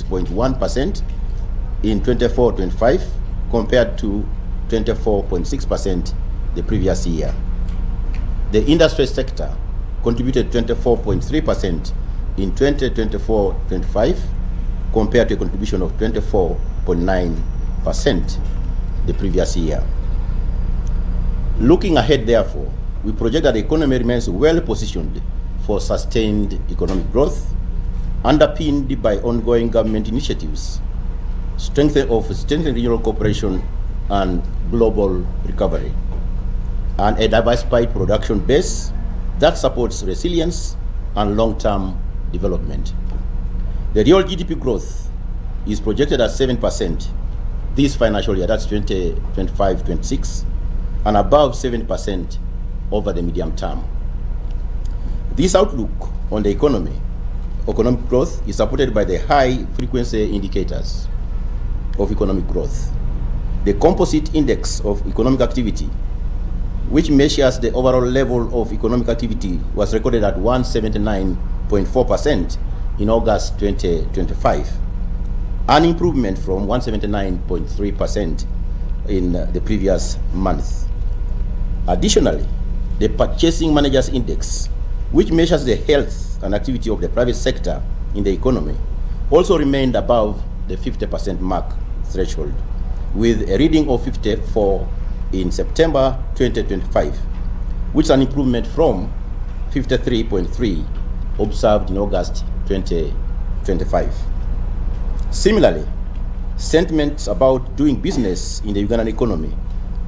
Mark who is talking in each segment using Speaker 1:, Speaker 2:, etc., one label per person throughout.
Speaker 1: 26.1% in 24-25 compared to 24.6% the previous year. The industry sector contributed 24.3% in 2024-25 compared to a contribution of 24.9% the previous year. Looking ahead, therefore, we project that the economy remains well positioned for sustained economic growth, underpinned by ongoing government initiatives, strengthening regional cooperation and global recovery, and a diversified production base that supports resilience and long-term development. The real GDP growth is projected at 7% this financial year, that's 2025-26, and above 7% over the medium term. This outlook on the economic growth is supported by the high frequency indicators of economic growth. The composite index of economic activity, which measures the overall level of economic activity, was recorded at 179.4% in August 2025, an improvement from 179.3% in the previous month. Additionally, the Purchasing Managers Index, which measures the health and activity of the private sector in the economy, also remained above the 50% mark threshold, with a reading of 54 in September 2025, which is an improvement from 53.3 observed in August 2025. Similarly, sentiments about doing business in the Ugandan economy,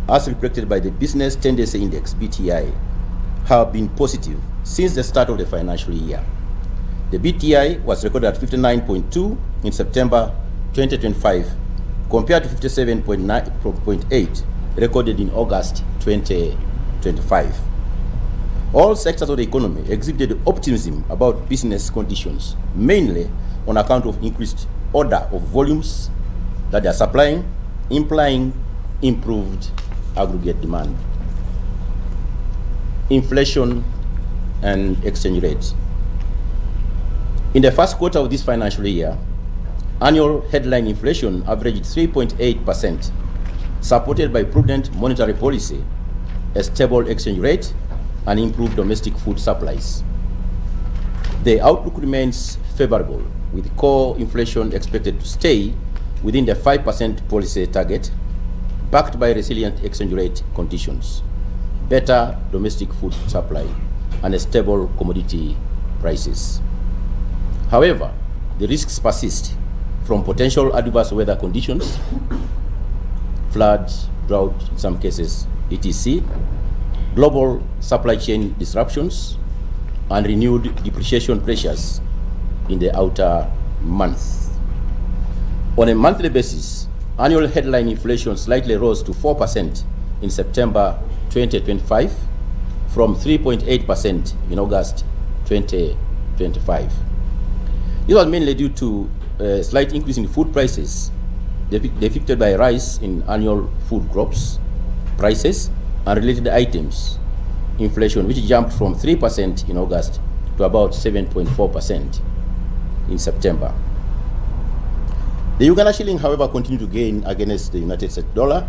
Speaker 1: as reflected by the Business Tendency Index, BTI, have been positive since the start of the financial year. The BTI was recorded at 59.2 in September 2025 compared to 57.8 recorded in August 2025. All sectors of the economy exhibited optimism about business conditions, mainly on account of increased order of volumes that they are supplying, implying improved aggregate demand. Inflation and exchange rates. In the first quarter of this financial year, annual headline inflation averaged 3.8%, supported by prudent monetary policy, a stable exchange rate, and improved domestic food supplies. The outlook remains favorable, with core inflation expected to stay within the 5% policy target, backed by resilient exchange rate conditions, better domestic food supply, and stable commodity prices. However, the risks persist from potential adverse weather conditions, floods, drought in some cases, etc., global supply chain disruptions, and renewed depreciation pressures in the outer months. On a monthly basis, annual headline inflation slightly rose to 4% in September 2025 from 3.8% in August 2025. This was mainly due to a slight increase in food prices, depicted by a rise in annual food crops, prices, and related items inflation, which jumped from 3% in August to about 7.4% in September. The Uganda shilling, however, continued to gain against the United States dollar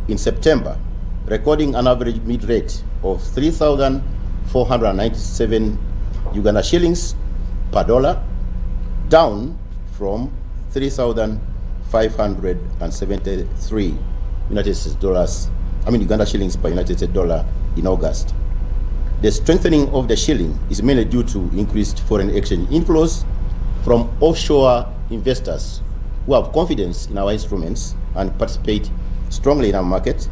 Speaker 1: in September, recording an average mid-rate of 3,497 Uganda shillings per dollar, down from 3,573 Uganda shillings per United States dollar in August. The strengthening of the shilling is mainly due to increased foreign exchange inflows from offshore investors who have confidence in our instruments and participate strongly in our market,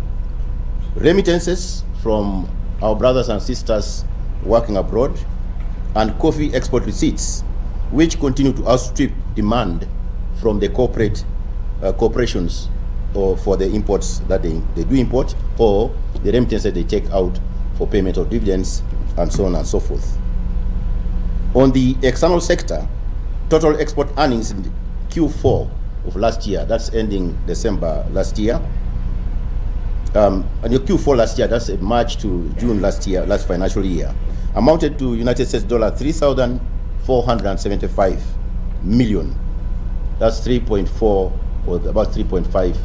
Speaker 1: remittances from our brothers and sisters working abroad, and coffee export receipts, which continue to outstrip demand from the corporations or for the imports that they do import, or the remittances they take out for payment of dividends, and so on and so forth. On the external sector, total export earnings in Q4 of last year, that's ending December last year, and your Q4 last year, that's March to June last financial year, amounted to United States dollar 3,475 million, That's 3.4 or about 3.5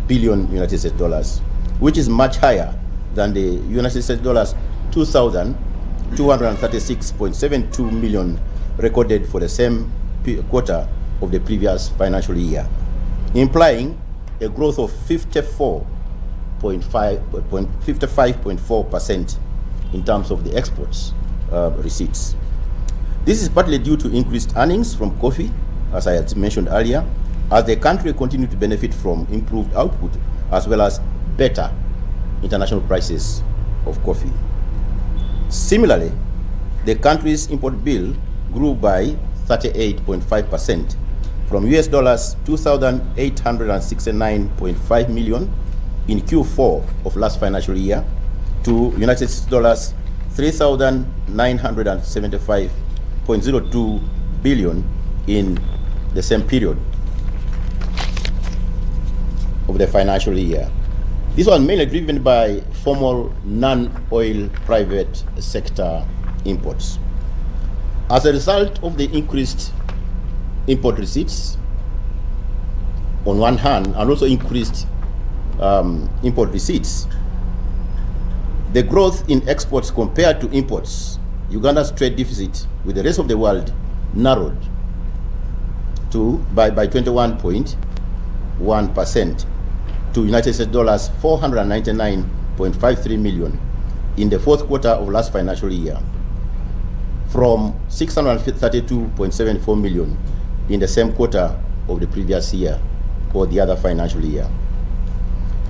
Speaker 1: billion United States dollars, which is much higher than the United States dollars 2,236.72 million recorded for the same quarter of the previous financial year, implying a growth of 55.4% in terms of the exports receipts. This is partly due to increased earnings from coffee, as I had mentioned earlier, as the country continued to benefit from improved output as well as better international prices of coffee. Similarly, the country's import bill grew by 38.5% from US dollars 2,869.5 million in Q4 of last financial year to United States dollars 3,975.02 billion in the same period of the financial year. This was mainly driven by formal non-oil private sector imports. As a result of the increased import receipts on one hand, and also increased import receipts, the growth in exports compared to imports, Uganda's trade deficit with the rest of the world narrowed by 21.1% to United States dollars 499.53 million in the fourth quarter of last financial year, from 632.74 million in the same quarter of the previous year or the other financial year.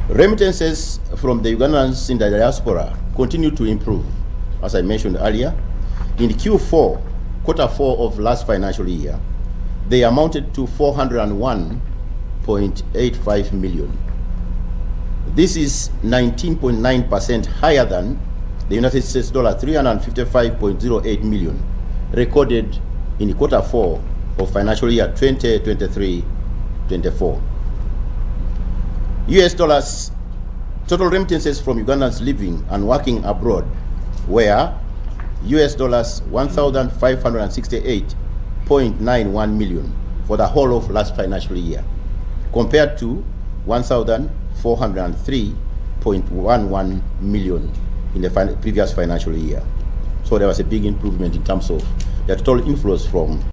Speaker 1: Remittances from the Ugandans in the diaspora continue to improve, as I mentioned earlier. In Q4, quarter 4 of last financial year, they amounted to 401.85 million. This is 19.9% higher than the United States dollar 355.08 million recorded in quarter 4 of financial year 2023-24. US dollars total remittances from Ugandans living and working abroad were US dollars 1,568.91 million for the whole of last financial year, compared to 1,403.11 million in the previous financial year. So there was a big improvement in terms of the total inflows from